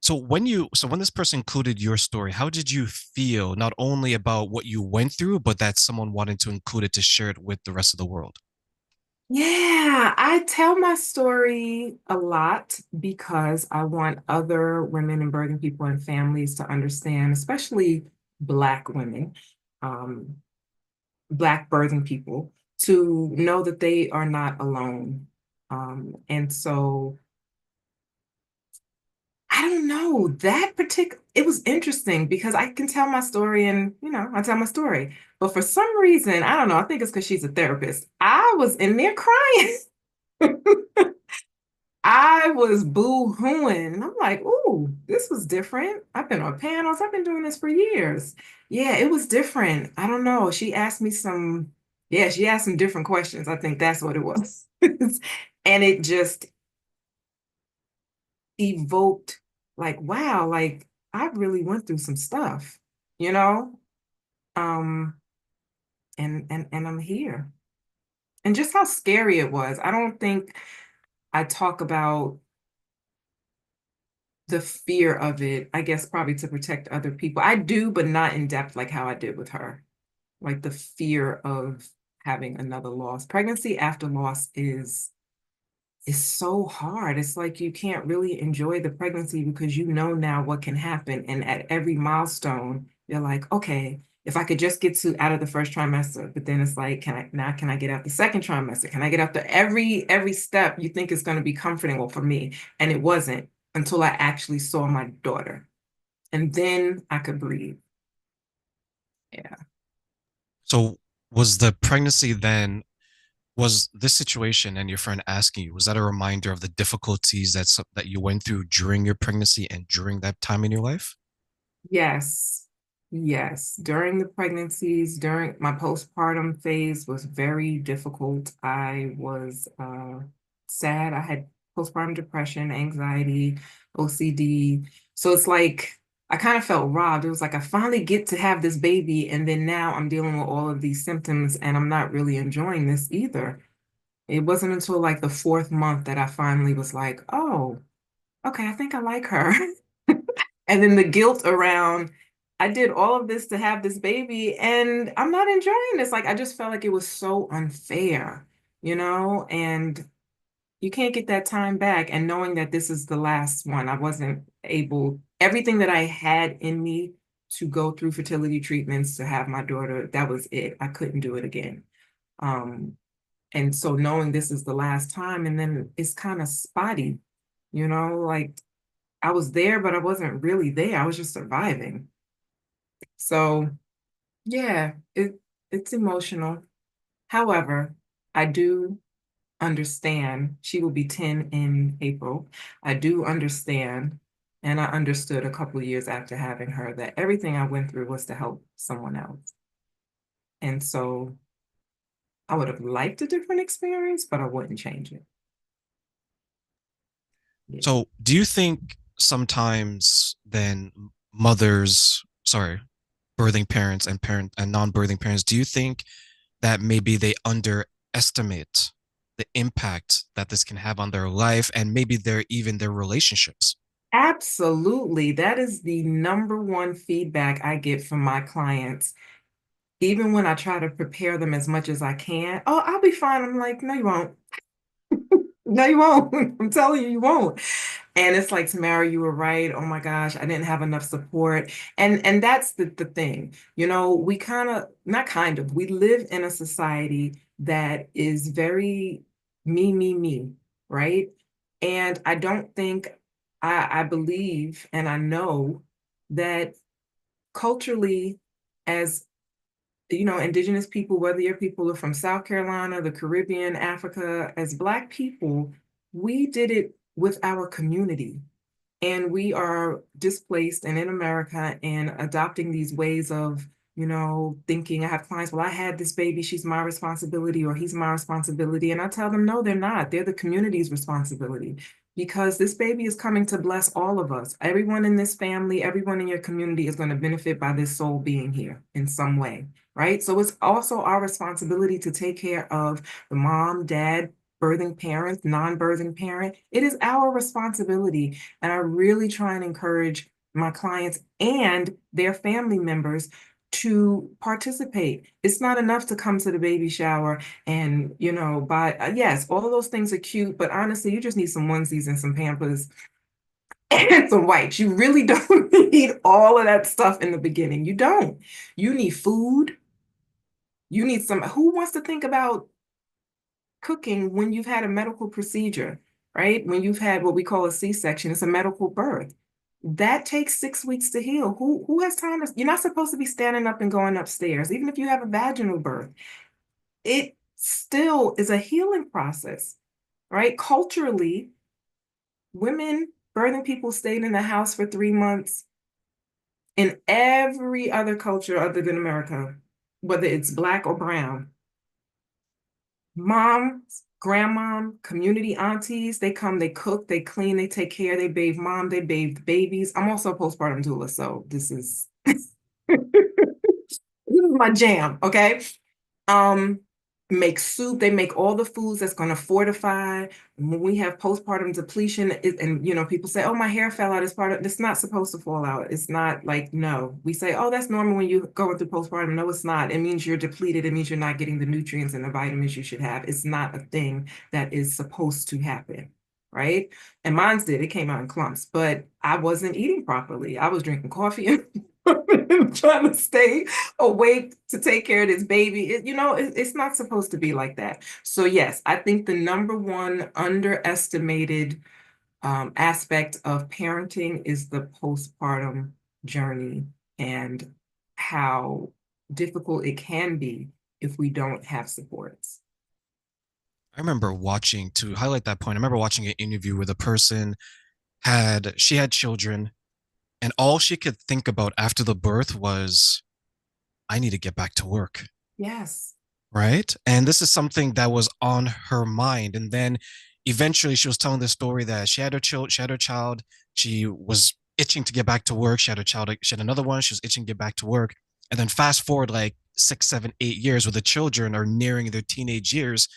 So when this person included your story, how did you feel not only about what you went through, but that someone wanted to include it to share it with the rest of the world? Yeah, I tell my story a lot because I want other women and birthing people and families to understand, especially Black women, um, Black birthing people, to know that they are not alone. And so I don't know that particular, it was interesting because I can tell my story and, I tell my story. But for some reason, I don't know, I think it's because she's a therapist. I was in there crying. I was boo-hooing. And I'm like, ooh, this was different. I've been on panels. I've been doing this for years. Yeah, it was different. I don't know. She asked some different questions. I think that's what it was. And it just evoked like, wow, like I really went through some stuff, you know? Um, and I'm here. And just how scary it was. I don't think I talk about the fear of it, I guess probably to protect other people. I do, but not in depth like how I did with her. Like the fear of having another loss. Pregnancy after loss is so hard. It's like you can't really enjoy the pregnancy because you know now what can happen. And at every milestone, you're like, okay, if I could just get to out of the first trimester, but then it's like, can I get out the second trimester? Can I get out the every step you think is going to be comforting? Well, for me, and it wasn't until I actually saw my daughter. And then I could breathe. Yeah. So was the pregnancy then, was this situation and your friend asking you, was that a reminder of the difficulties that you went through during your pregnancy and during that time in your life? Yes. Yes. During the pregnancies, during my postpartum phase was very difficult. I was sad. I had postpartum depression, anxiety, OCD. So it's like I kind of felt robbed. It was like I finally get to have this baby, and then now I'm dealing with all of these symptoms, and I'm not really enjoying this either. It wasn't until like the fourth month that I finally was like, oh, okay, I think I like her. And then the guilt around, I did all of this to have this baby and I'm not enjoying this. Like, I just felt like it was so unfair, and you can't get that time back. And knowing that this is the last one, I wasn't able, everything that I had in me to go through fertility treatments to have my daughter, that was it. I couldn't do it again. Um, and so knowing this is the last time, and then it's kind of spotty, like I was there, but I wasn't really there. I was just surviving. So yeah, it's emotional. However, I do understand. She will be 10 in April. I do understand, and I understood a couple of years after having her that everything I went through was to help someone else. And so I would have liked a different experience, but I wouldn't change it. Yeah. So do you think sometimes then birthing parents and non-birthing parents, do you think that maybe they underestimate the impact that this can have on their life and maybe their relationships? Absolutely. That is the number one feedback I get from my clients. Even when I try to prepare them as much as I can, oh, I'll be fine. I'm like, no, you won't. No, you won't. I'm telling you, you won't. And it's like, Tamara, you were right. Oh my gosh, I didn't have enough support. And that's the thing. We kind of, not kind of, we live in a society that is very me, right? And I don't think I believe and I know that culturally, as indigenous people, whether your people are from South Carolina, the Caribbean, Africa, as Black people, we did it with our community. And we are displaced and in America and adopting these ways of, thinking. I have clients, well, I had this baby, she's my responsibility, or he's my responsibility. And I tell them, no, they're not. They're the community's responsibility because this baby is coming to bless all of us. Everyone in this family, everyone in your community is going to benefit by this soul being here in some way, right? So it's also our responsibility to take care of the mom, dad, birthing parent, non-birthing parent, it is our responsibility. And I really try and encourage my clients and their family members to participate. It's not enough to come to the baby shower and, buy, yes, all of those things are cute, but honestly, you just need some onesies and some Pampers and some wipes. You really don't need all of that stuff in the beginning. You don't. You need food. You need who wants to think about cooking when you've had a medical procedure, right? When you've had what we call a C-section, it's a medical birth. That takes 6 weeks to heal. Who has time to, you're not supposed to be standing up and going upstairs, even if you have a vaginal birth. It still is a healing process, right? Culturally, women, birthing people stayed in the house for 3 months. In every other culture other than America, whether it's black or brown, moms, grandmom, community aunties, they come, they cook, they clean, they take care, they bathe mom, they bathe the babies. I'm also a postpartum doula, so this is this is my jam, okay? um Make soup. They make all the foods that's going to fortify. When we have postpartum depletion, and people say, oh, my hair fell out as part of, it's not supposed to fall out. It's not like, no, we say, oh, that's normal when you go through postpartum. No, it's not. It means you're depleted. It means you're not getting the nutrients and the vitamins you should have. It's not a thing that is supposed to happen, right? And mine's did. It came out in clumps, but I wasn't eating properly. I was drinking coffee and trying to stay awake to take care of this baby. It's not supposed to be like that. So yes, I think the number one underestimated aspect of parenting is the postpartum journey and how difficult it can be if we don't have supports. I remember watching, to highlight that point, I remember watching an interview where the person she had children, and all she could think about after the birth was, I need to get back to work. Yes. Right. And this is something that was on her mind. And then eventually she was telling the story that she had her child, she was itching to get back to work. She had a child, she had another one, she was itching to get back to work. And then fast forward like 6, 7, 8 years where the children are nearing their teenage years,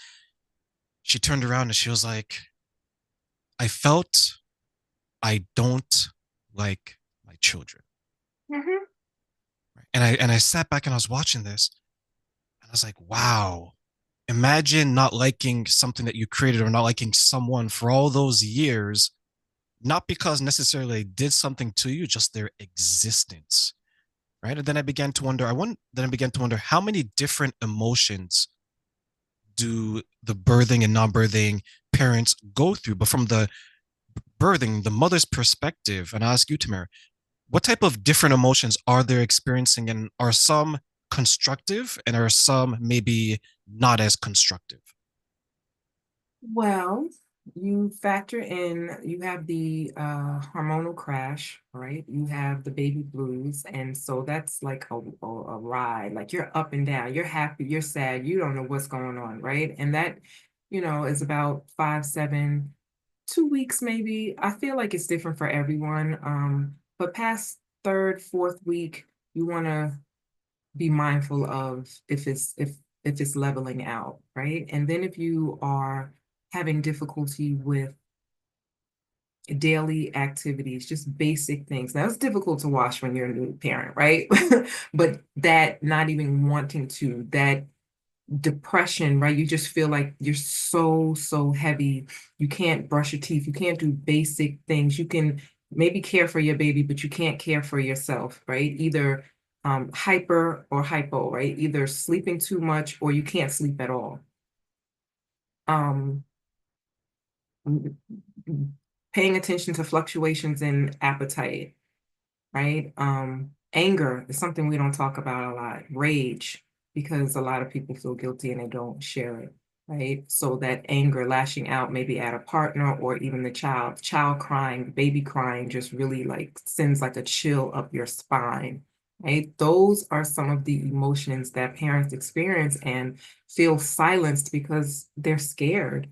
she turned around and she was like, I felt I don't like my children. Mhm. And I sat back and I was watching this and I was like, wow, imagine not liking something that you created or not liking someone for all those years, not because necessarily they did something to you, just their existence. Right. And then I began to wonder how many different emotions do the birthing and non-birthing parents go through. But from the mother's perspective, and I ask you, Tamara, what type of different emotions are they experiencing? And are some constructive and are some maybe not as constructive? Well, you factor in, you have the hormonal crash, right? You have the baby blues. And so that's like a ride. Like you're up and down, you're happy, you're sad, you don't know what's going on, right? And that, is about 5, 7, 2 weeks maybe. I feel like it's different for everyone. But past third, fourth week, you want to be mindful of if it's leveling out, right? And then if you are having difficulty with daily activities, just basic things. Now it's difficult to wash when you're a new parent, right? But that not even wanting to, that depression, right? You just feel like you're so heavy. You can't brush your teeth. You can't do basic things. You can maybe care for your baby, but you can't care for yourself, right? Either hyper or hypo, right? Either sleeping too much or you can't sleep at all. Um, Paying attention to fluctuations in appetite, right? Anger is something we don't talk about a lot. Rage, because a lot of people feel guilty and they don't share it, right? So that anger lashing out maybe at a partner or even the child crying, baby crying just really like sends like a chill up your spine, right? Those are some of the emotions that parents experience and feel silenced because they're scared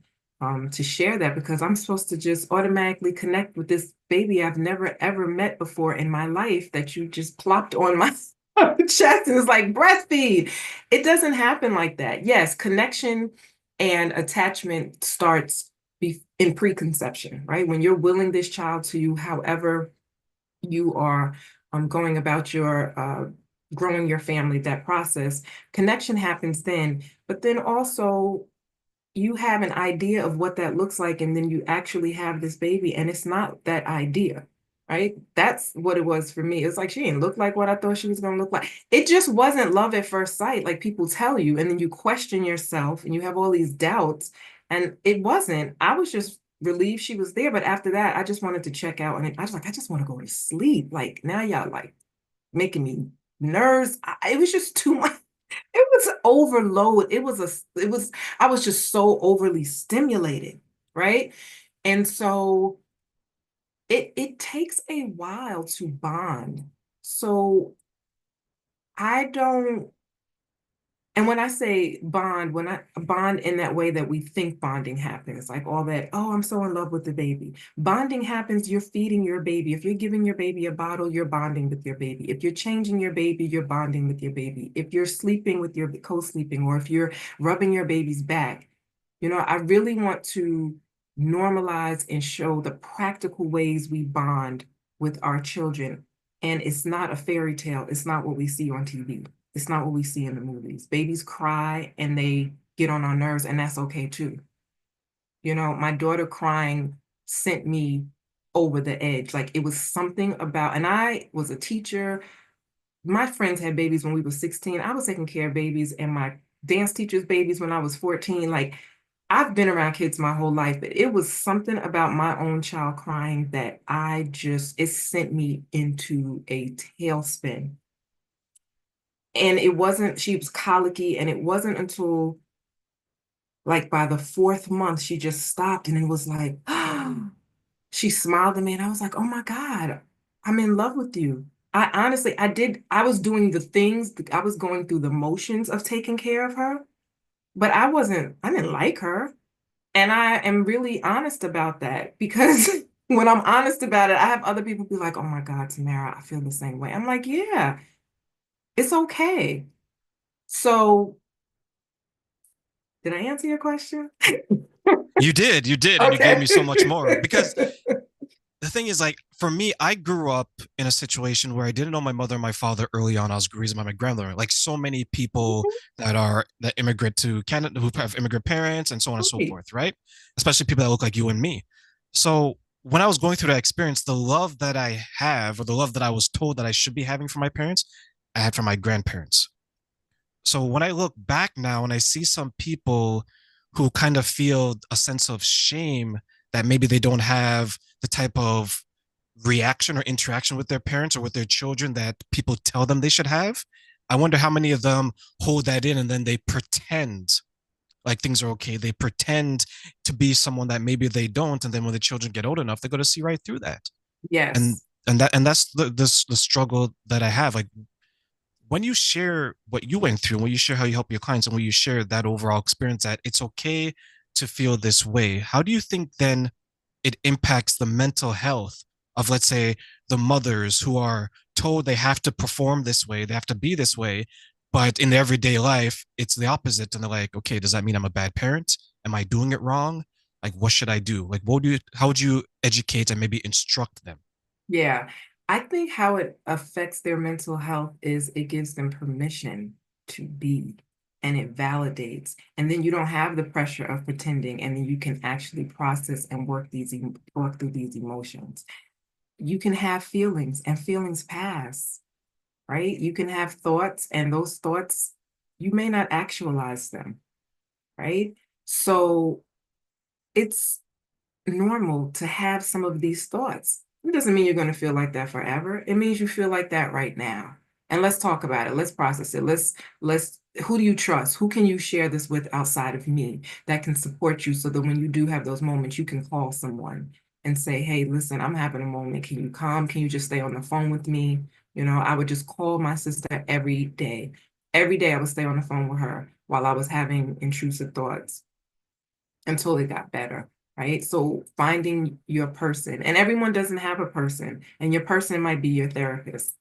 to share that because I'm supposed to just automatically connect with this baby I've never ever met before in my life that you just plopped on my chest and it's like breastfeed. It doesn't happen like that. Yes, connection And attachment starts in preconception, right? When you're willing this child to you, however you are going about your growing your family, that process, connection happens then. But then also you have an idea of what that looks like, and then you actually have this baby, and it's not that idea, right? That's what it was for me. It's like she didn't look like what I thought she was going to look like. It just wasn't love at first sight, like people tell you, and then you question yourself and you have all these doubts. And it wasn't. I was just relieved she was there, but after that, I just wanted to check out, and I was like, I just want to go to sleep. Like now, y'all like making me nerves. It was just too much. It was overload. I was just so overly stimulated, right? And so it takes a while to bond. So I don't, and when I say bond, when I bond in that way that we think bonding happens, like all that, oh, I'm so in love with the baby. Bonding happens, you're feeding your baby. If you're giving your baby a bottle, you're bonding with your baby. If you're changing your baby, you're bonding with your baby. If you're sleeping with your co-sleeping, or if you're rubbing your baby's back, I really want to normalize and show the practical ways we bond with our children. And it's not a fairy tale. It's not what we see on TV. It's not what we see in the movies. Babies cry and they get on our nerves, and that's okay too. My daughter crying sent me over the edge. Like it was something about, and I was a teacher. My friends had babies when we were 16. I was taking care of babies and my dance teacher's babies when I was 14. Like I've been around kids my whole life, but it was something about my own child crying that it sent me into a tailspin. And she was colicky, and it wasn't until like by the fourth month, she just stopped and it was like, she smiled at me and I was like, oh my God, I'm in love with you. I was doing the things, I was going through the motions of taking care of her, but I didn't like her. And I am really honest about that because when I'm honest about it, I have other people be like, oh my God, Tamara, I feel the same way. I'm like, yeah, it's okay. So did I answer your question? You did, and you gave Okay. me so much more because the thing is, like, for me, I grew up in a situation where I didn't know my mother and my father early on. I was raised by my grandmother, like so many people that immigrate to Canada who have immigrant parents and so on and so Right. forth, right? Especially people that look like you and me. So when I was going through that experience, the love that I have, or the love that I was told that I should be having from my parents, I had from my grandparents. So when I look back now and I see some people who kind of feel a sense of shame that maybe they don't have the type of reaction or interaction with their parents or with their children that people tell them they should have, I wonder how many of them hold that in and then they pretend like things are okay. They pretend to be someone that maybe they don't, and then when the children get old enough, they go to see right through that. And Yes. that's the struggle that I have. Like when you share what you went through, when you share how you help your clients, and when you share that overall experience that it's okay to feel this way, how do you think then it impacts the mental health of, let's say, the mothers who are told they have to perform this way, they have to be this way, but in their everyday life, it's the opposite. And they're like, okay, does that mean I'm a bad parent? Am I doing it wrong? Like, what should I do? Like, how would you educate and maybe instruct them? Yeah. I think how it affects their mental health is it gives them permission to be, and it validates. And then you don't have the pressure of pretending, and then you can actually process and work through these emotions. You can have feelings, and feelings pass, right? You can have thoughts, and those thoughts, you may not actualize them, right? So it's normal to have some of these thoughts. It doesn't mean you're going to feel like that forever. It means you feel like that right now. And let's talk about it. Let's process it. Who do you trust? Who can you share this with outside of me that can support you so that when you do have those moments, you can call someone and say, hey, listen, I'm having a moment. Can you come? Can you just stay on the phone with me? I would just call my sister every day. Every day I would stay on the phone with her while I was having intrusive thoughts until it got better, right? So finding your person, and everyone doesn't have a person, and your person might be your therapist,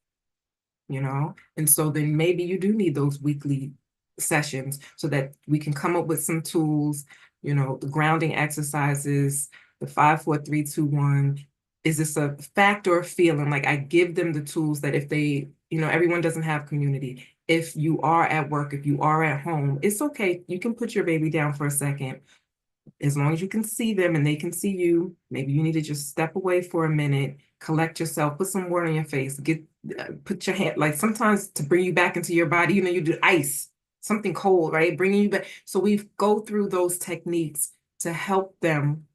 And so then maybe you do need those weekly sessions so that we can come up with some tools, the grounding exercises, the 5, 4, 3, 2, 1. Is this a fact or a feeling? Like I give them the tools that if they, everyone doesn't have community. If you are at work, if you are at home, it's okay. You can put your baby down for a second as long as you can see them and they can see you. Maybe you need to just step away for a minute, collect yourself, put some water on your face, put your hand, like sometimes to bring you back into your body, you do ice, something cold, right? Bringing you back. So we go through those techniques to help them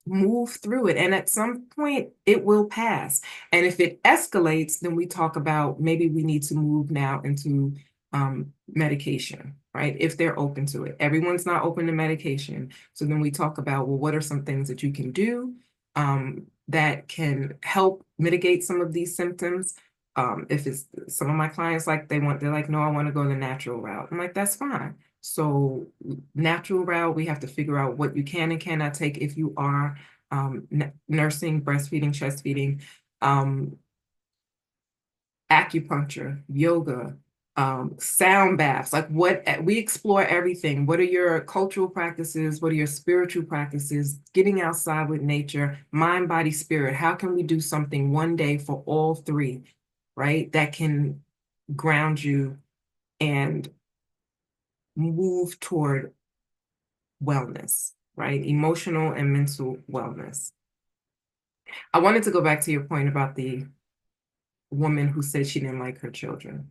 move through it. And at some point, it will pass. And if it escalates, then we talk about maybe we need to move now into medication, right? If they're open to it. Everyone's not open to medication. So then we talk about, well, what are some things that you can do that can help mitigate some of these symptoms? If it's some of my clients, like they're like, no, I want to go the natural route. I'm like, that's fine. So natural route, we have to figure out what you can and cannot take if you are nursing, breastfeeding, chest feeding, acupuncture, yoga, sound baths. Like what we explore everything. What are your cultural practices? What are your spiritual practices? Getting outside with nature, mind, body, spirit. How can we do something one day for all three, right? That can ground you and move toward wellness, right? Emotional and mental wellness. I wanted to go back to your point about the woman who said she didn't like her children.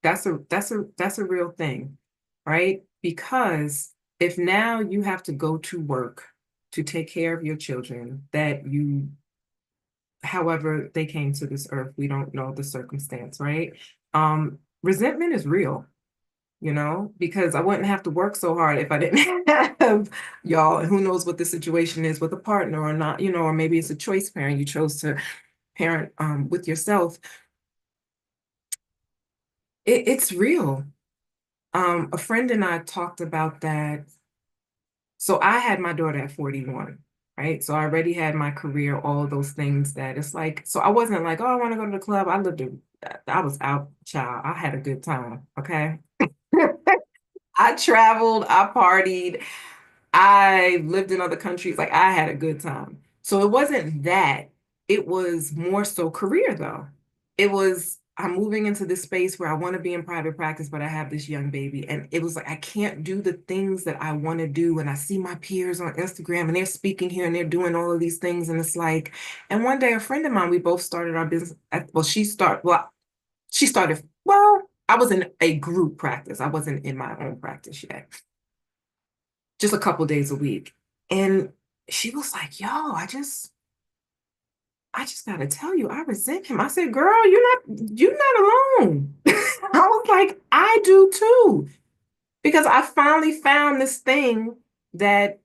That's a real thing, right? Because if now you have to go to work to take care of your children that you however they came to this earth, we don't know the circumstance, right? Resentment is real, because I wouldn't have to work so hard if I didn't have y'all. And who knows what the situation is with a partner or not, or maybe it's a choice parent. You chose to parent with yourself. It's real. A friend and I talked about that. So I had my daughter at 41, right? So I already had my career, all of those things that it's like, so I wasn't like, oh, I want to go to the club. I was out, child. I had a good time. Okay. I traveled, I partied, I lived in other countries. Like I had a good time. So it wasn't that. It was more so career though. It was, I'm moving into this space where I want to be in private practice, but I have this young baby. And it was like, I can't do the things that I want to do. And I see my peers on Instagram and they're speaking here and they're doing all of these things. And it's like, and one day a friend of mine, we both started our business. She started, well, I was in a group practice. I wasn't in my own practice yet, just a couple days a week. And she was like, yo, I just gotta tell you, I resent him. I said, girl, you're not alone. I was like, I do too. Because I finally found this thing that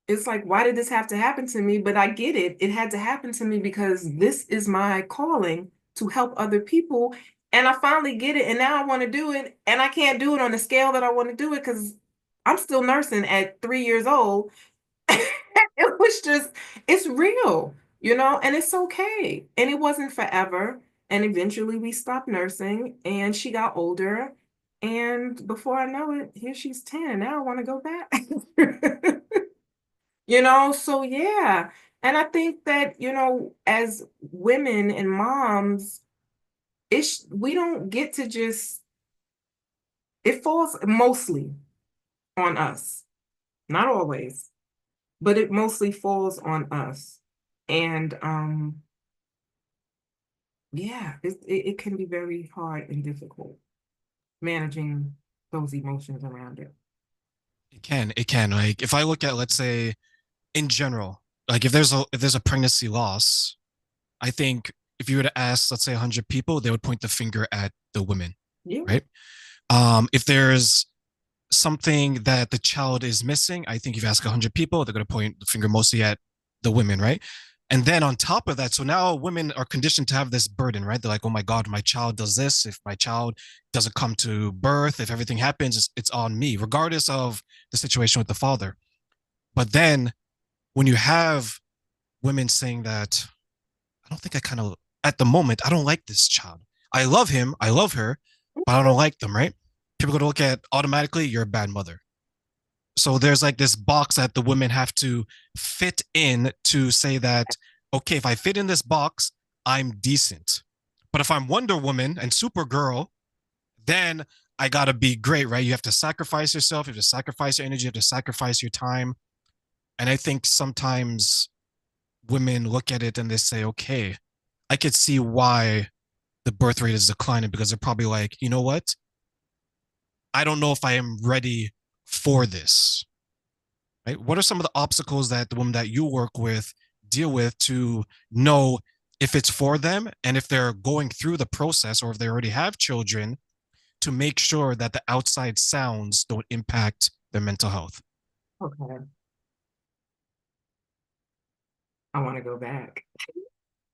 it's like, why did this have to happen to me? But I get it. It had to happen to me because this is my calling to help other people. And I finally get it. And now I want to do it. And I can't do it on the scale that I want to do it because I'm still nursing at 3 years old. It was just, it's real, and it's okay. And it wasn't forever. And eventually we stopped nursing and she got older. And before I know it, here she's 10. And now I want to go back. So yeah. And I think that, as women and moms, we don't get to just, it falls mostly on us. Not always, but it mostly falls on us. And yeah, it can be very hard and difficult managing those emotions around it. It can. Like if I look at, let's say, in general, like if there's a pregnancy loss, I think if you were to ask, let's say, 100 people, they would point the finger at the women, Yeah. right? If there's something that the child is missing, I think if you ask 100 people, they're going to point the finger mostly at the women, right? And then on top of that, so now women are conditioned to have this burden, right? They're like, oh my God, my child does this. If my child doesn't come to birth, if everything happens, it's on me, regardless of the situation with the father. But then when you have women saying that, I don't think I kind of, at the moment, I don't like this child. I love him, I love her, but I don't like them, right? people are gonna look at automatically you're a bad mother. So there's like this box that the women have to fit in to say that, okay, if I fit in this box, I'm decent. But if I'm Wonder Woman and Supergirl, then I gotta be great, right? You have to sacrifice yourself, you have to sacrifice your energy, you have to sacrifice your time. And I think sometimes women look at it and they say, okay, I could see why the birth rate is declining because they're probably like, you know what? I don't know if I am ready for this. Right? What are some of the obstacles that the women that you work with deal with to know if it's for them and if they're going through the process or if they already have children to make sure that the outside sounds don't impact their mental health? Okay, I want to go back.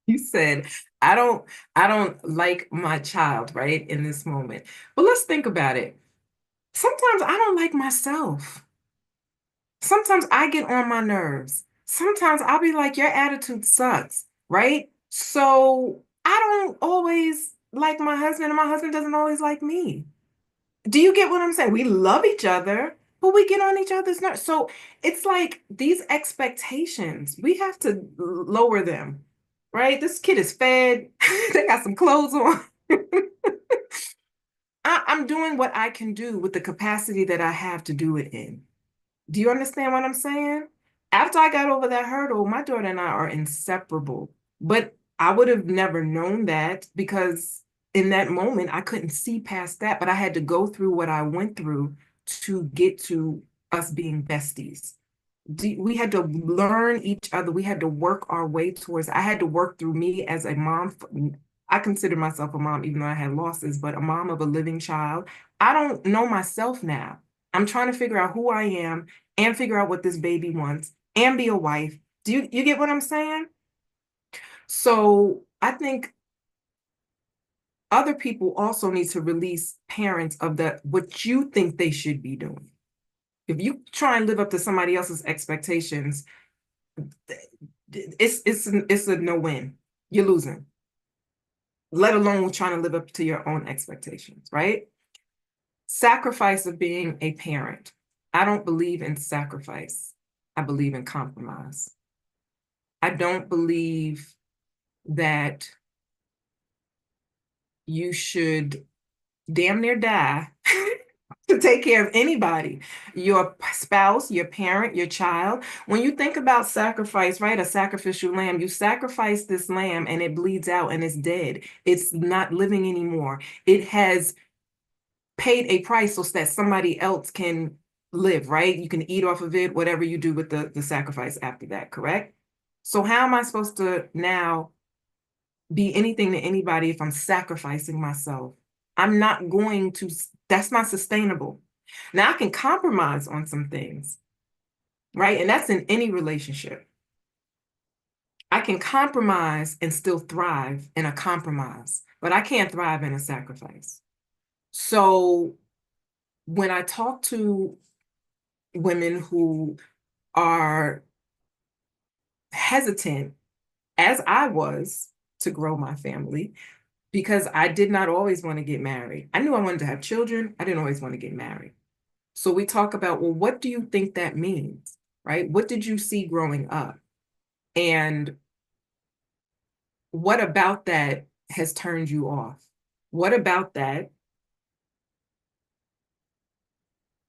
You said, I don't, I don't like my child, right, in this moment. But let's think about it. Sometimes I don't like myself. Sometimes I get on my nerves. Sometimes I'll be like, your attitude sucks, right? So I don't always like my husband, and my husband doesn't always like me. Do you get what I'm saying? We love each other, but we get on each other's nerves. So it's like these expectations, we have to lower them, right? This kid is fed, they got some clothes on. I'm doing what I can do with the capacity that I have to do it in. Do you understand what I'm saying? After I got over that hurdle, my daughter and I are inseparable. But I would have never known that because in that moment, I couldn't see past that. But I had to go through what I went through to get to us being besties. We had to learn each other. We had to work our way towards. I had to work through me as a mom. I consider myself a mom, even though I had losses, but a mom of a living child. I don't know myself now. I'm trying to figure out who I am and figure out what this baby wants and be a wife. Do you get what I'm saying? So I think other people also need to release parents of the what you think they should be doing. If you try and live up to somebody else's expectations, it's a no win. You're losing, let alone trying to live up to your own expectations, right? Sacrifice of being a parent. I don't believe in sacrifice. I believe in compromise. I don't believe that you should damn near die to take care of anybody, your spouse, your parent, your child. When you think about sacrifice, right, a sacrificial lamb, you sacrifice this lamb and it bleeds out and it's dead. It's not living anymore. It has paid a price so that somebody else can live, right? You can eat off of it, whatever you do with the sacrifice after that, correct? So how am I supposed to now be anything to anybody if I'm sacrificing myself? I'm not going to, that's not sustainable. Now I can compromise on some things, right? And that's in any relationship. I can compromise and still thrive in a compromise, but I can't thrive in a sacrifice. So when I talk to women who are hesitant, as I was, to grow my family, because I did not always want to get married. I knew I wanted to have children. I didn't always want to get married. So we talk about, well, what do you think that means, right? What did you see growing up? And what about that has turned you off? What about that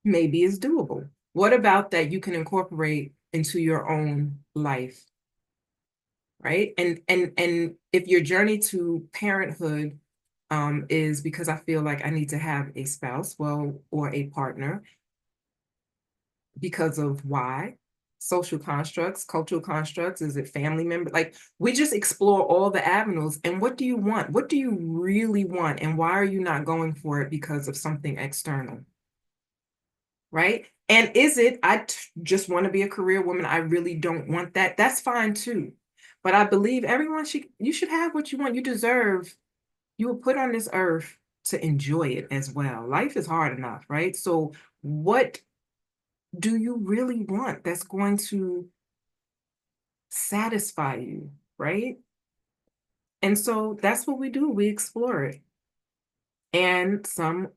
maybe is doable? What about that you can incorporate into your own life, right? And if your journey to parenthood is because I feel like I need to have a spouse, well, or a partner, because of why? Social constructs, cultural constructs, is it family member? Like we just explore all the avenues. And what do you want? What do you really want? And why are you not going for it because of something external? Right? And is it, just want to be a career woman. I really don't want that. That's fine too. But I believe everyone should, you should have what you want. You deserve, you were put on this earth to enjoy it as well. Life is hard enough, right? So what do you really want that's going to satisfy you, right? And so that's what we do. We explore it. And some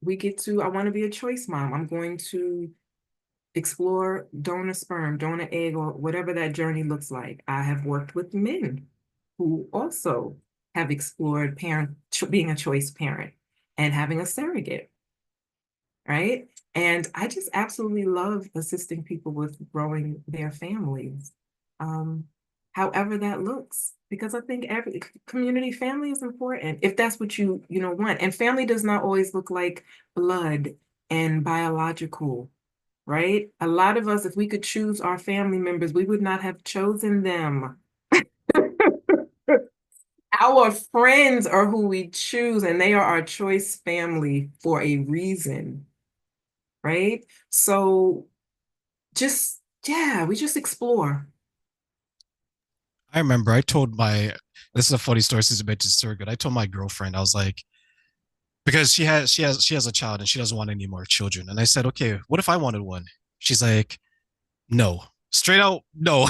I want to be a choice mom. I'm going to explore donor sperm, donor egg, or whatever that journey looks like. I have worked with men who also have explored being a choice parent and having a surrogate, right? And I just absolutely love assisting people with growing their families, um, however that looks, because I think every community family is important if that's what you want. And family does not always look like blood and biological, right? A lot of us, if we could choose our family members, we would not have chosen them. Our friends are who we choose, and they are our choice family for a reason, right? So yeah, we just explore. I remember I told my this is a funny story since you mentioned surrogate. I told my girlfriend, I was like, because she has a child and she doesn't want any more children. And I said, okay, what if I wanted one? She's like, no, straight out, no,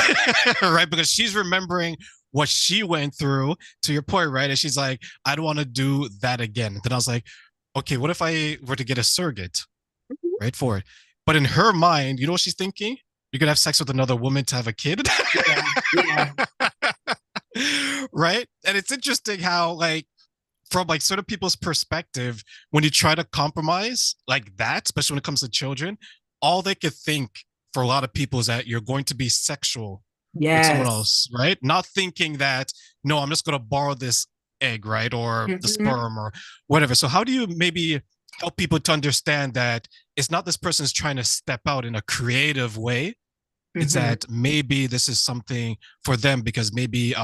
right? Because she's remembering what she went through to your point, right? And she's like, I don't want to do that again. Then I was like, okay, what if I were to get a surrogate, right? For it. But in her mind, you know what she's thinking? You're gonna have sex with another woman to have a kid. Yeah, yeah. Right. And it's interesting how, like, from like certain people's perspective, when you try to compromise like that, especially when it comes to children, all they could think for a lot of people is that you're going to be sexual with someone Yes. else, right? Not thinking that, no, I'm just going to borrow this egg, right? Or the Hmm. sperm or whatever. So, how do you maybe help people to understand that it's not this person's trying to step out in a creative way? It's Hmm. that maybe this is something for them because maybe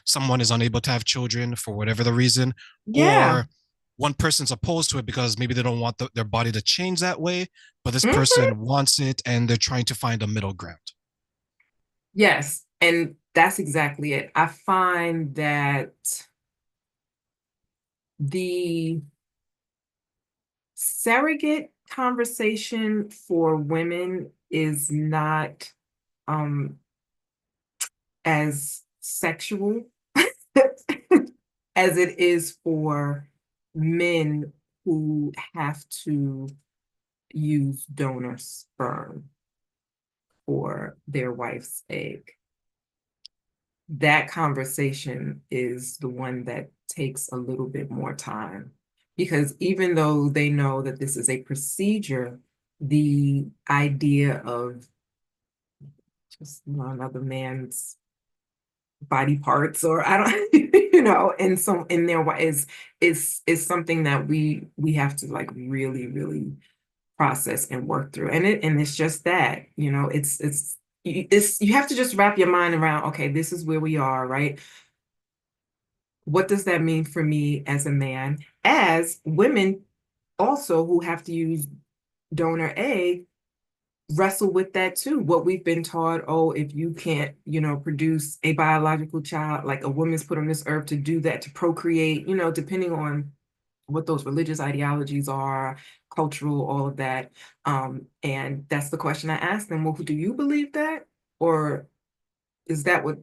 someone is unable to have children for whatever the reason, Yeah. or one person's opposed to it because maybe they don't want their body to change that way, but this Hmm. person wants it and they're trying to find a middle ground. Yes. And that's exactly it. I find that the surrogate conversation for women is not um as sexual as it is for men who have to use donor sperm for their wife's egg. That conversation is the one that takes a little bit more time because even though they know that this is a procedure, the idea of just another man's body parts or I don't in some in their way is something that we have to like really process and work through. And it's just that, it's you have to just wrap your mind around, okay, this is where we are, right? What does that mean for me as a man? As women also who have to use donor egg wrestle with that too. What we've been taught, oh, if you can't, produce a biological child, like a woman's put on this earth to do that, to procreate, depending on what those religious ideologies are, cultural, all of that. And that's the question I asked them. Well, do you believe that? Or is that what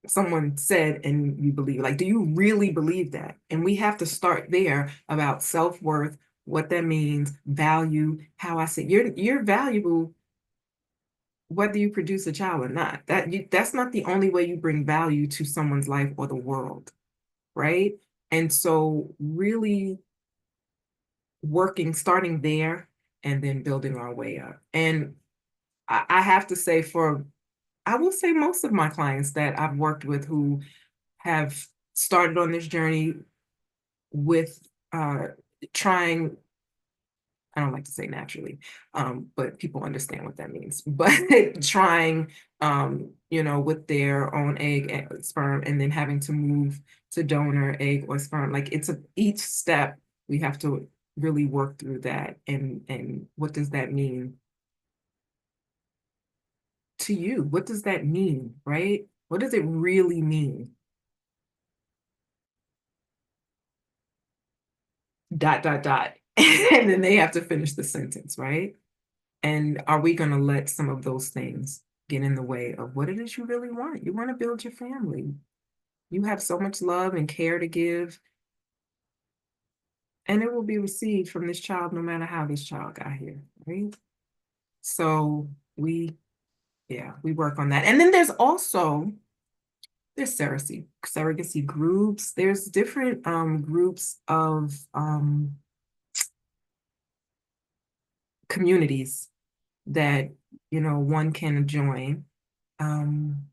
someone said and you believe? Like, do you really believe that? And we have to start there about self-worth, what that means, value, how I say you're valuable whether you produce a child or not. That's not the only way you bring value to someone's life or the world, right? And so really starting there and then building our way up. And I have to say I will say most of my clients that I've worked with who have started on this journey with trying, I don't like to say naturally, but people understand what that means. But trying, with their own egg and sperm, and then having to move to donor egg or sperm, like each step we have to really work through that. And what does that mean to you? What does that mean, right? What does it really mean? Dot dot dot, and then they have to finish the sentence, right? And are we going to let some of those things get in the way of what it is you really want? You want to build your family. You have so much love and care to give. and it will be received from this child no matter how this child got here, right? So we, yeah, we work on that. And then there's surrogacy groups. There's different groups of communities that, one can join. Um,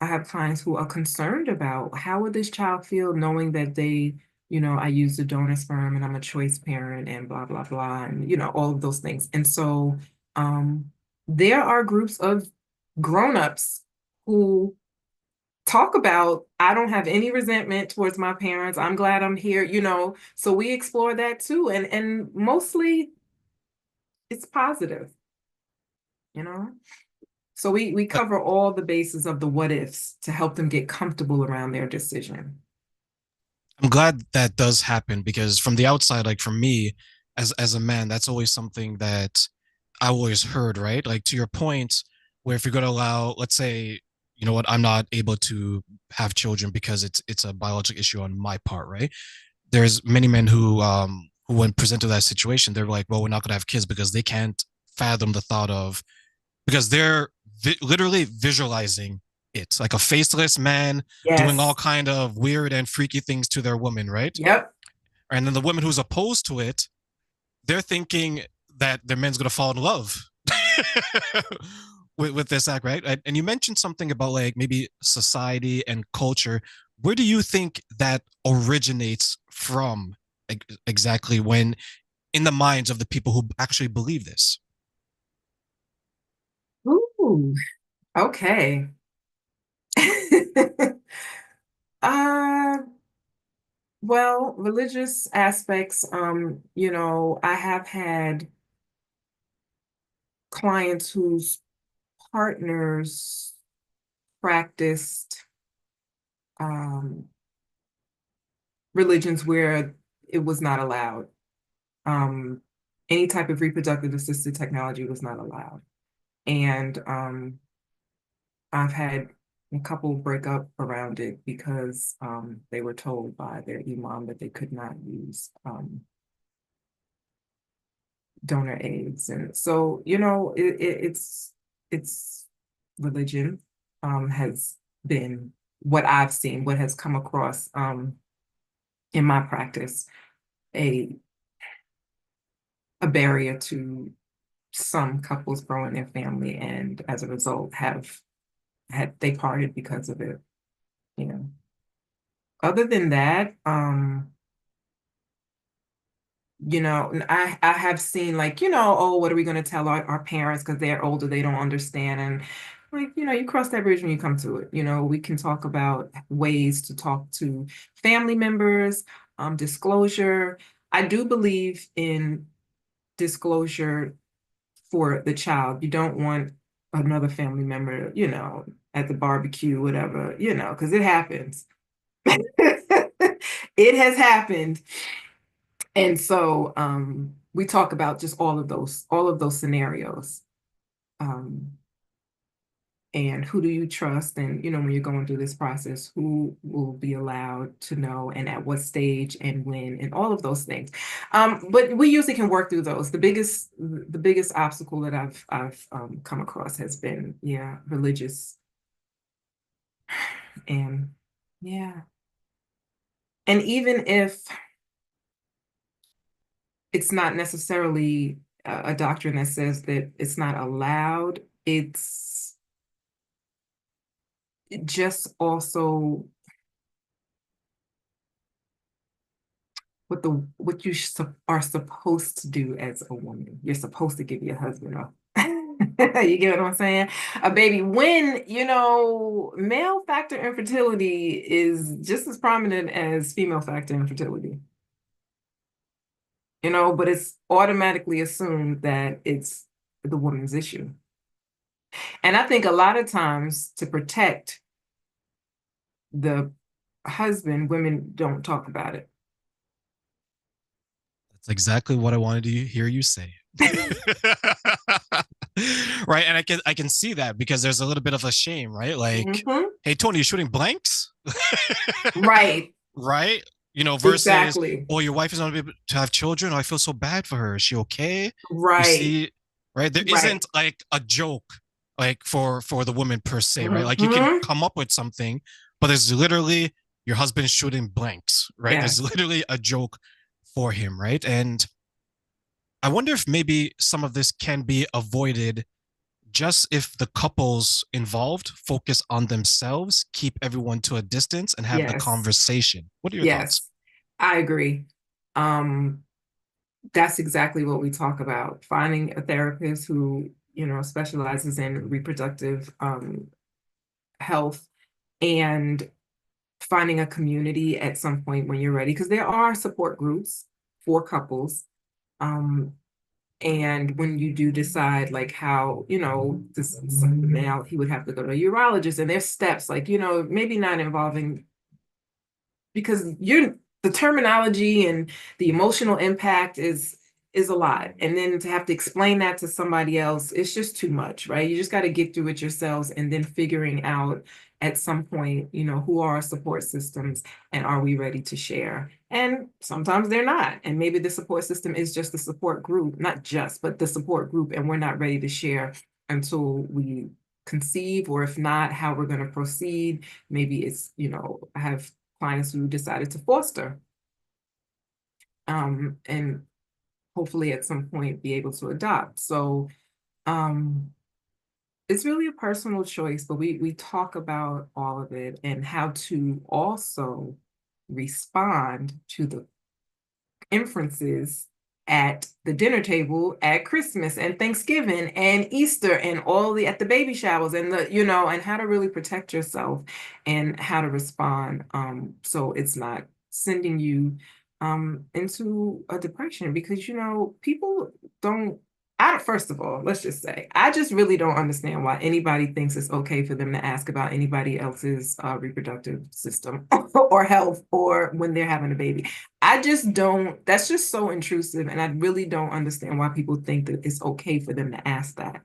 I have clients who are concerned about how would this child feel knowing that I use the donor sperm and I'm a choice parent and blah, blah, blah, and, all of those things. And so um, there are groups of grown-ups who talk about, I don't have any resentment towards my parents. I'm glad I'm here, so we explore that too. And mostly it's positive, you know? So we But cover all the bases of the what ifs to help them get comfortable around their decision. I'm glad that does happen because from the outside, like for me, as a man, that's always something that I always heard, right? Like to your point, where if you're going to allow, let's say, you know what, I'm not able to have children because it's a biological issue on my part, right? There's many men who when presented to that situation, they're like, well, we're not going to have kids because they can't fathom the thought of because they're literally visualizing it like a faceless man doing all Yes. kind of weird and freaky things to their woman, right? Yep. And then the woman who's opposed to it, they're thinking that their man's going to fall in love with this act, right? And you mentioned something about like maybe society and culture. Where do you think that originates from exactly when in the minds of the people who actually believe this? Ooh, okay. Uh, well, religious aspects, I have had clients whose partners practiced um, religions where it was not allowed. Um, any type of reproductive assisted technology was not allowed. And I've had a couple break up around it because they were told by their imam that they could not use donor eggs. And so, it's religion has been what I've seen, what has come across in my practice, a a barrier to some couples growing their family, and as a result, have had they parted because of it. You know. Other than that, I have seen like, oh, what are we going to tell our parents because they're older, they don't understand. And like, you cross that bridge when you come to it. We can talk about ways to talk to family members, disclosure. I do believe in disclosure for the child. You don't want another family member, at the barbecue, whatever, because it happens. It has happened. And so we talk about just all of those scenarios. Um, and who do you trust? And, when you're going through this process, who will be allowed to know and at what stage and when and all of those things. But we usually can work through those. The biggest obstacle that I've come across has been, yeah, religious. And yeah. And even if it's not necessarily a doctrine that says that it's not allowed. It's just also what you are supposed to do as a woman. You're supposed to give your husband a you get what I'm saying? A baby when, male factor infertility is just as prominent as female factor infertility. But it's automatically assumed that it's the woman's issue. And I think a lot of times to protect the husband, women don't talk about it. That's exactly what I wanted to hear you say. Right. And I can see that because there's a little bit of a shame, right? Like, Hmm. hey Tony, you shooting blanks? Right. Right? versus, Exactly. oh, your wife is not able to have children. Oh, I feel so bad for her. Is she okay? You Right. see, right? There Right. isn't like a joke like for the woman per se, right? Like you can Hmm. come up with something, but there's literally your husband shooting blanks, right? There's Yes. literally a joke for him, right? And I wonder if maybe some of this can be avoided just if the couples involved focus on themselves, keep everyone to a distance, and have the Yes. conversation. What are your thoughts? Yes. I agree. Um, that's exactly what we talk about. Finding a therapist who, specializes in reproductive health, and finding a community at some point when you're ready, because there are support groups for couples. Um, and when you do decide like how, this now he would have to go to a urologist, and there's steps like, maybe not involving, because you're the terminology and the emotional impact is a lot, and then to have to explain that to somebody else, it's just too much, right? You just got to get through it yourselves, and then figuring out at some point, who are our support systems, and are we ready to share? And sometimes they're not, and maybe the support system is just the support group, not just, but the support group, and we're not ready to share until we conceive, or if not, how we're going to proceed. Maybe it's, I have clients who decided to foster, and hopefully at some point be able to adopt. So um, it's really a personal choice, but we talk about all of it and how to also respond to the inferences at the dinner table at Christmas and Thanksgiving and Easter, and all the at the baby showers, and and how to really protect yourself and how to respond, so it's not sending you into a depression, because people don't. First of all, let's just say, I just really don't understand why anybody thinks it's okay for them to ask about anybody else's reproductive system or health, or when they're having a baby. I just don't, that's just so intrusive. And I really don't understand why people think that it's okay for them to ask that.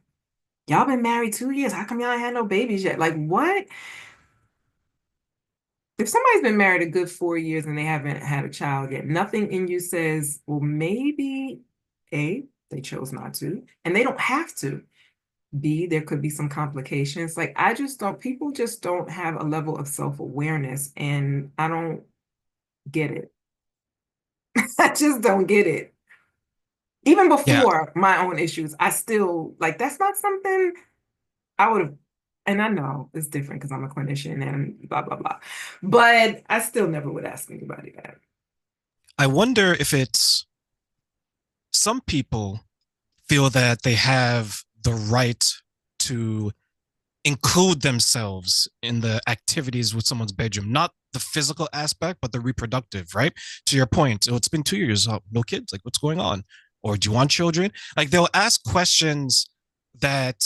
Y'all been married 2 years. How come y'all ain't had no babies yet? Like, what? If somebody's been married a good 4 years and they haven't had a child yet, nothing in you says, well, maybe A, they chose not to, and they don't have to. B, there could be some complications. Like, I just don't, people just don't have a level of self-awareness, and I don't get it. I just don't get it. Even Yeah, before my own issues, I still like, that's not something I would have. And I know it's different because I'm a clinician and blah blah blah, but I still never would ask anybody that. I wonder if it's some people feel that they have the right to include themselves in the activities with someone's bedroom, not the physical aspect, but the reproductive, right? To your point, oh, it's been 2 years, no kids, like what's going on? Or do you want children? Like they'll ask questions that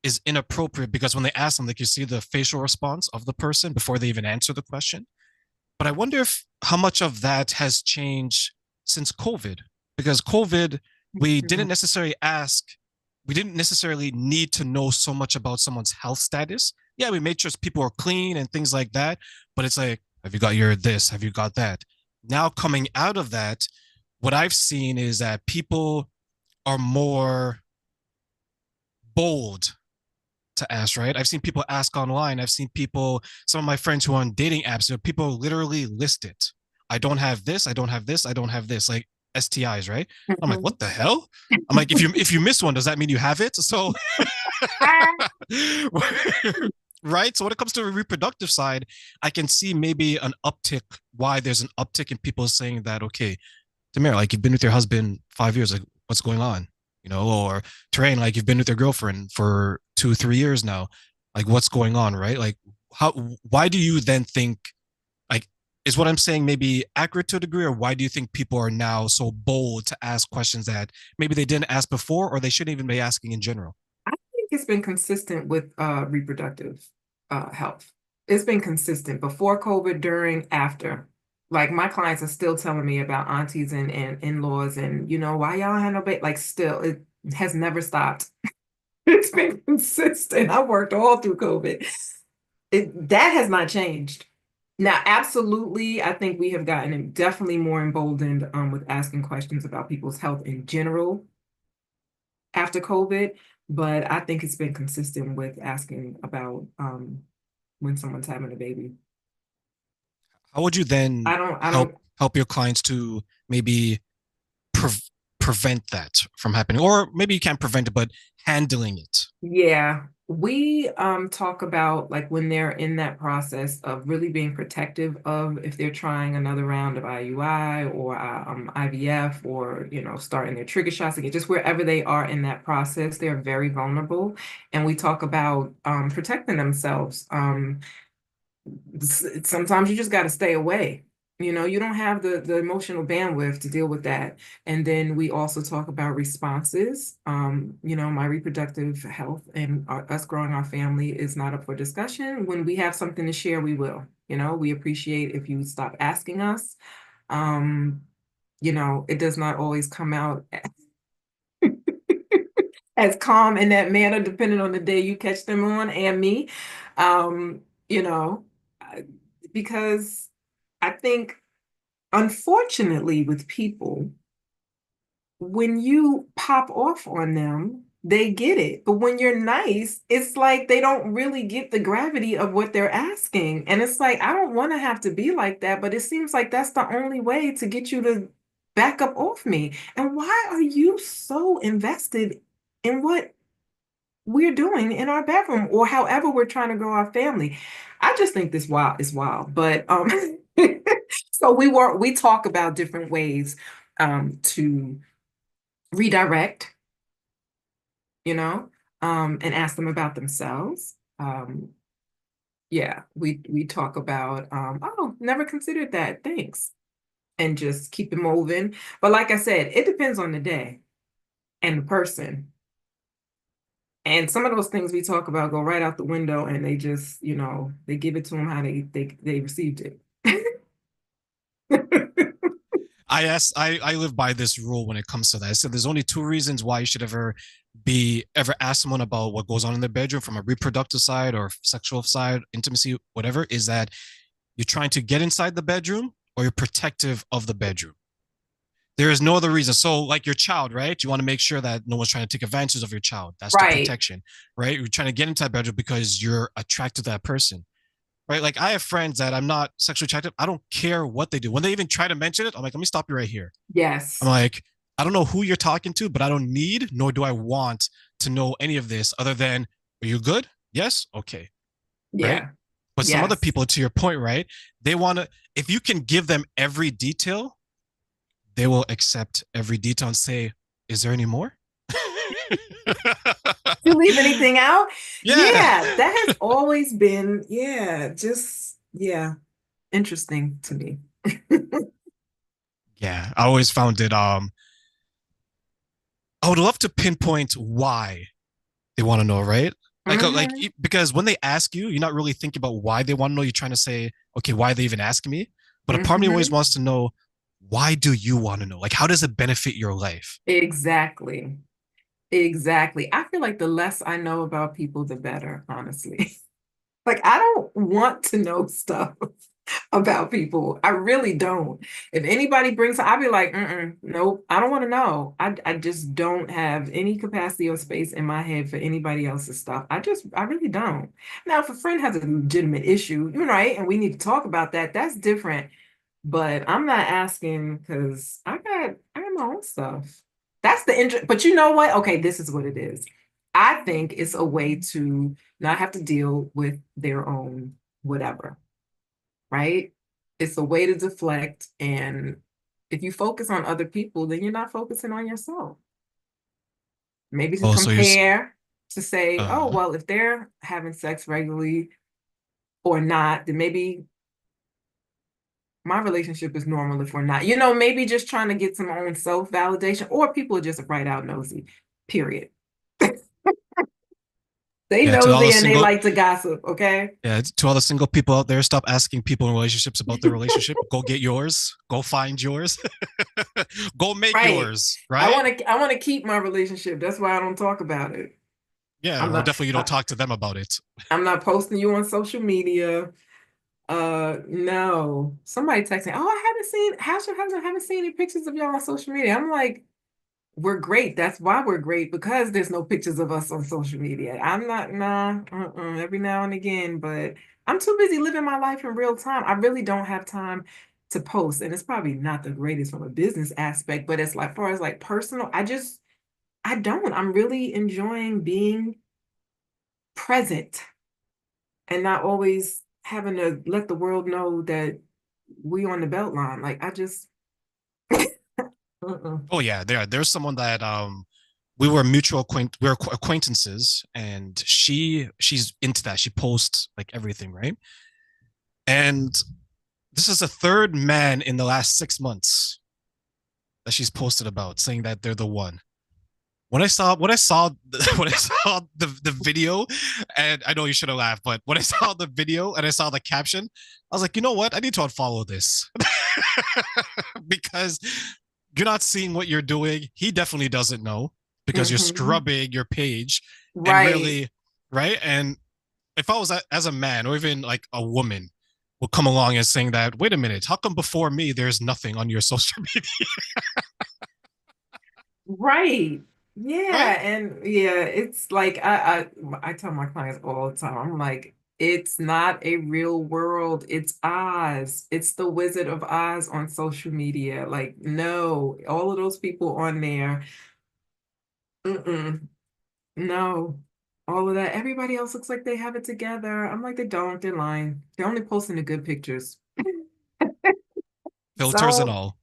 is inappropriate because when they ask them, like you see the facial response of the person before they even answer the question. But I wonder if how much of that has changed since COVID, because COVID, we didn't Mhm. necessarily ask, we didn't necessarily need to know so much about someone's health status. Yeah, we made sure people are clean and things like that. But it's like, have you got your this? Have you got that? Now, coming out of that, what I've seen is that people are more bold to ask, right? I've seen people ask online. I've seen people, some of my friends who are on dating apps, people literally list it. I don't have this, I don't have this, I don't have this, like STIs, right? I'm like, Mhm. what the hell? I'm like, if you miss one, does that mean you have it? So right. So when it comes to the reproductive side, I can see maybe an uptick, why there's an uptick in people saying that, okay, Tamara, like you've been with your husband 5 years, like what's going on? Or Terrain, like you've been with your girlfriend for 2, 3 years now. Like what's going on, right? Like how why do you then think like is what I'm saying maybe accurate to a degree, or why do you think people are now so bold to ask questions that maybe they didn't ask before or they shouldn't even be asking in general? I think it's been consistent with reproductive health. It's been consistent before COVID, during, after. Like, my clients are still telling me about aunties and in-laws, and why y'all had no baby. Like, still, it has never stopped. It's been consistent. I worked all through COVID. That has not changed. Now, absolutely, I think we have gotten definitely more emboldened with asking questions about people's health in general after COVID, but I think it's been consistent with asking about when someone's having a baby. How would you then I don't, help your clients to maybe pre- prevent that from happening, or maybe you can't prevent it, but handling it? yeah. We talk about like when they're in that process of really being protective of if they're trying another round of IUI or IVF or starting their trigger shots again, just wherever they are in that process, they're very vulnerable. And we talk about protecting themselves. Sometimes you just got to stay away. You don't have the emotional bandwidth to deal with that. And then we also talk about responses. My reproductive health and us growing our family is not up for discussion. When we have something to share, we will. We appreciate if you stop asking us. Um, it does not always come out as calm in that manner, depending on the day you catch them on and me. Um, you know, I- because I think, unfortunately, with people, when you pop off on them, they get it. But when you're nice, it's like they don't really get the gravity of what they're asking. And it's like, I don't want to have to be like that, but it seems like that's the only way to get you to back up off me. And why are you so invested in what we're doing in our bedroom or however we're trying to grow our family? I just think this wild is wild. But so we talk about different ways to redirect, you know, and ask them about themselves. Yeah, we talk about oh, never considered that. Thanks. And just keep it moving. But like I said, it depends on the day and the person. And some of those things we talk about go right out the window and they just, they give it to them how they received it. I live by this rule when it comes to that. I said there's only two reasons why you should ever ask someone about what goes on in their bedroom from a reproductive side or sexual side, intimacy, whatever, is that you're trying to get inside the bedroom or you're protective of the bedroom. There is no other reason. So, like your child, right? You want to make sure that no one's trying to take advantage of your child. That's the Right. protection, right? You're trying to get into that bedroom because you're attracted to that person, right? Like I have friends that I'm not sexually attracted. I don't care what they do. When they even try to mention it, I'm like, let me stop you right here. I'm Yes. like, I don't know who you're talking to, but I don't need nor do I want to know any of this other than, are you good? Yes. Okay. Right. Yeah. But some other Yes. people, to your point, right? They want to, if you can give them every detail, they will accept every detail and say, is there any more? You leave anything out? Yeah. Yeah, that has always been, yeah, just, yeah, interesting to me. Yeah. I always found it, I would love to pinpoint why they want to know, right? Like Hmm. because when they ask you, you're not really thinking about why they want to know. You're trying to say, okay, why are they even asking me? But a part of me always Hmm. wants to know, why do you want to know? Like, how does it benefit your life? Exactly. Exactly. I feel like the less I know about people, the better, honestly. Like, I don't want to know stuff about people. I really don't. If anybody brings, I'll be like, nope, I don't want to know. I just don't have any capacity or space in my head for anybody else's stuff. I really don't. Now, if a friend has a legitimate issue, you're right, and we need to talk about that, that's different. But I'm not asking because I got my own stuff. That's the interest. But you know what? Okay, this is what it is. I think it's a way to not have to deal with their own whatever, right? It's a way to deflect. And if you focus on other people, then you're not focusing on yourself. Maybe to Oh, so you're, compare, to say, oh, uh, well, if they're having sex regularly or not, then maybe my relationship is normal if we're not. Maybe just trying to get some own self-validation, or people are just right out nosy, period. They yeah, to all the nosy and they single, like to gossip, okay? yeah, to all the single people out there, stop asking people in relationships about their relationship. Go get yours. Go find yours. Go make Right. yours. I Right? want to I want to keep my relationship. That's why I don't talk about it. Yeah. I'm Well, not definitely you don't I, talk to them about it. I'm not posting you on social media. No. Somebody texting, oh, I haven't seen, how's your husband? I haven't seen any pictures of y'all on social media. I'm like, we're great. That's why we're great because there's no pictures of us on social media. I'm not, nah, every now and again, but I'm too busy living my life in real time. I really don't have time to post. And it's probably not the greatest from a business aspect, but it's like, far as like personal, I don't. I'm really enjoying being present and not always having to let the world know that we on the belt line. Like I just, uh-uh. Oh yeah, there's someone that we were acquaintances, and she's into that. She posts like everything, right? And this is the third man in the last 6 months that she's posted about saying that they're the one. When I saw the video, and I know you should have laughed, but when I saw the video and I saw the caption, I was like, you know what? I need to unfollow this because you're not seeing what you're doing. He definitely doesn't know because you're Hmm. scrubbing your page and Right, really, right? And if I was as a man or even like a woman will come along and saying that, wait a minute, how come before me there's nothing on your social media, right. Yeah, right? and yeah, it's like I tell my clients all the time. I'm like, it's not a real world. It's Oz. It's the Wizard of Oz on social media. Like, no, all of those people on there. Mm-mm, no, all of that. Everybody else looks like they have it together. I'm like, they don't. They're lying. They're only posting the good pictures. Filters and So all.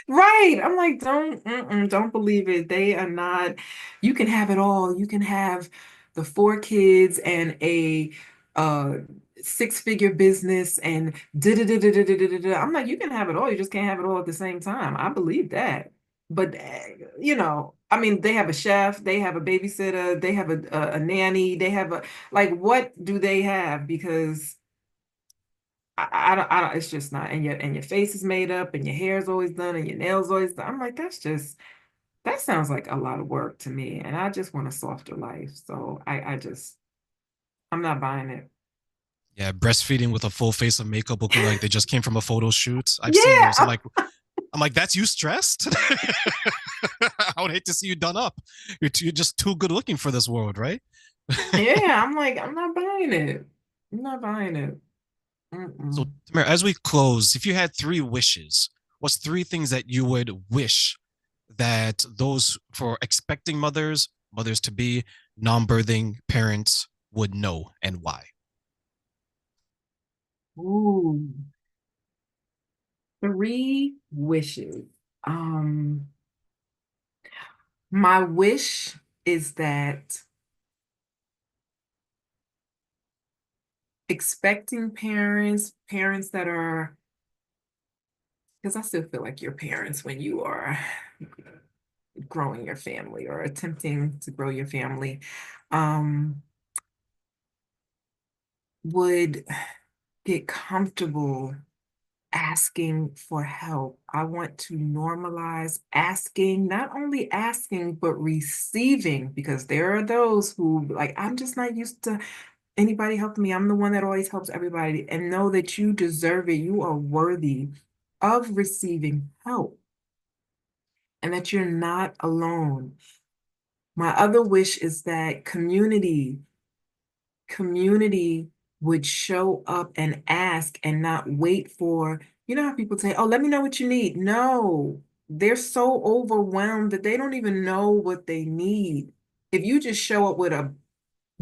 right. I'm like, don't believe it. They are not, you can have it all. You can have the four kids and a uh six-figure business and da. I'm like, you can have it all. You just can't have it all at the same time. I believe that. But I mean, they have a chef, they have a babysitter, they have a nanny, they have a like what do they have? Because I don't, it's just not, and your face is made up, and your hair is always done, and your nails always done. I'm like, that sounds like a lot of work to me, and I just want a softer life. So I'm not buying it. Yeah, breastfeeding with a full face of makeup looking like they just came from a photo shoot. I've seen those. Yeah, I'm like, that's you stressed? I would hate to see you done up. You're just too good looking for this world, right? yeah. I'm like, I'm not buying it. I'm not buying it. So, Mm-mm. Tamara, as we close, if you had three wishes, what's three things that you would wish that those for expecting mothers, mothers to be, non-birthing parents would know and why? Ooh, three wishes. Um, my wish is that expecting parents, parents that are because I still feel like your parents when you are growing your family or attempting to grow your family, um, would get comfortable asking for help. I want to normalize asking, not only asking, but receiving, because there are those who, like, I'm just not used to anybody helping me. I'm the one that always helps everybody, and know that you deserve it. You are worthy of receiving help and that you're not alone. My other wish is that community would show up and ask and not wait for, you know how people say, oh, let me know what you need. No, they're so overwhelmed that they don't even know what they need. If you just show up with a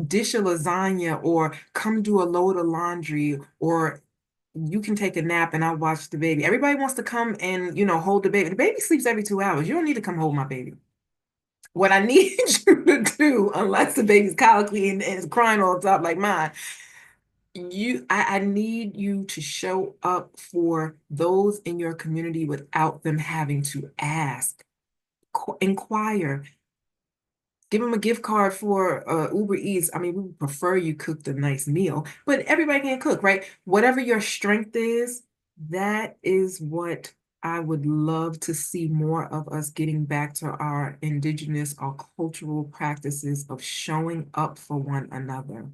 dish of lasagna or come do a load of laundry or you can take a nap and I'll watch the baby. Everybody wants to come and, hold the baby. The baby sleeps every 2 hours. You don't need to come hold my baby. What I need you to do, unless the baby's colicky and is crying all the time like mine, I need you to show up for those in your community without them having to ask, inquire, give them a gift card for Uber Eats. I mean, we would prefer you cooked a nice meal, but everybody can cook, right? Whatever your strength is, that is what I would love to see more of us getting back to our indigenous, our cultural practices of showing up for one another.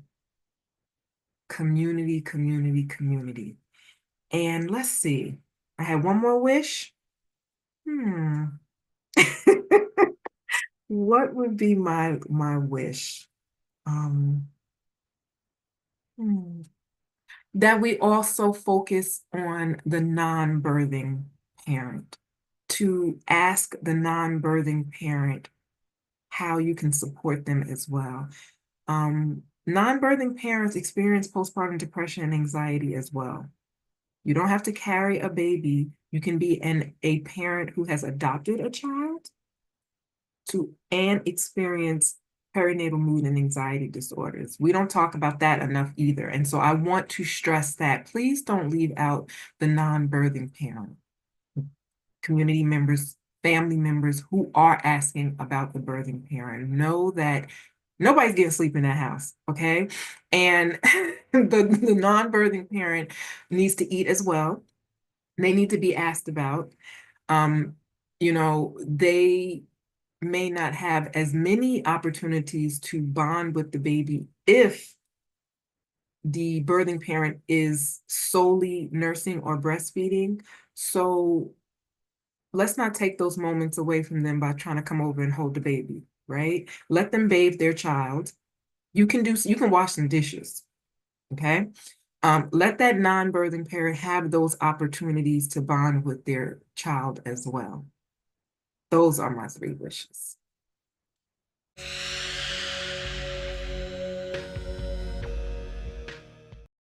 Community, community, community. And let's see, I had one more wish. Hmm. What would be my wish? Um, hmm. That we also focus on the non-birthing parent, to ask the non-birthing parent how you can support them as well. Non-birthing parents experience postpartum depression and anxiety as well. You don't have to carry a baby. You can be a parent who has adopted a child and experience perinatal mood and anxiety disorders. We don't talk about that enough either. And so I want to stress that please don't leave out the non-birthing parent, community members, family members who are asking about the birthing parent. Know that nobody's getting sleep in that house, okay? And the non-birthing parent needs to eat as well. They need to be asked about. Um, they may not have as many opportunities to bond with the baby if the birthing parent is solely nursing or breastfeeding. So let's not take those moments away from them by trying to come over and hold the baby, right? Let them bathe their child. You can wash some dishes, okay? Let that non-birthing parent have those opportunities to bond with their child as well. Those are my three wishes.